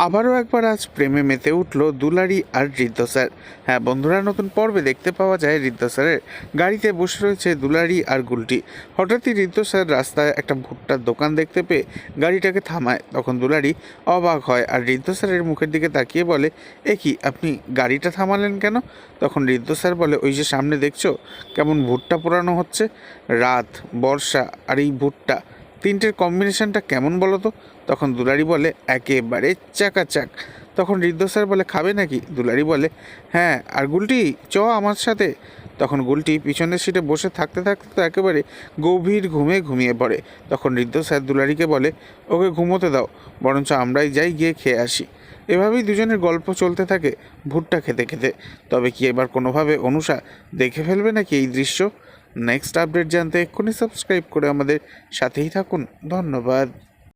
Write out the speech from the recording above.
আবারও একবার আজ প্রেমে মেতে উঠল দুলারি আর ঋদ্ধ স্যার। হ্যাঁ বন্ধুরা, নতুন পর্বে দেখতে পাওয়া যায় ঋদ্ধ স্যারের গাড়িতে বসে রয়েছে দুলারি আর গুলটি। হঠাৎই ঋদ্ধ স্যার রাস্তায় একটা ভুট্টার দোকান দেখতে পেয়ে গাড়িটাকে থামায়। তখন দুলারি অবাক হয় আর ঋদ্ধ স্যারের মুখের দিকে তাকিয়ে বলে, এ কি, আপনি গাড়িটা থামালেন কেন? তখন ঋদ্ধ স্যার বলে, ওই যে সামনে দেখছো কেমন ভুট্টা পোড়ানো হচ্ছে, রাত, বর্ষা আর এই ভুট্টা, তিনটের কম্বিনেশনটা কেমন বলো তো? তখন দুলারি বলে, একেবারে চাকাচাক। তখন ঋদ্ধ স্যার বলে, খাবে নাকি? দুলারি বলে, হ্যাঁ, আর গুলটি চ আমার সাথে। তখন গুলটি পিছনের সিটে বসে থাকতে থাকতে তো একেবারে গভীর ঘুমে ঘুমিয়ে পড়ে। তখন ঋদ্ধ স্যার দুলারিকে বলে, ওকে ঘুমোতে দাও, বরঞ্চ আমরাই যাই, গিয়ে খেয়ে আসি। এভাবেই দুজনের গল্প চলতে থাকে ভুট্টা খেতে খেতে। তবে কি এবার কোনোভাবে অনুষা দেখে ফেলবে নাকি এই দৃশ্য? নেক্সট আপডেট জানতে এক্ষুনি সাবস্ক্রাইব করে আমাদের সাথেই থাকুন। ধন্যবাদ।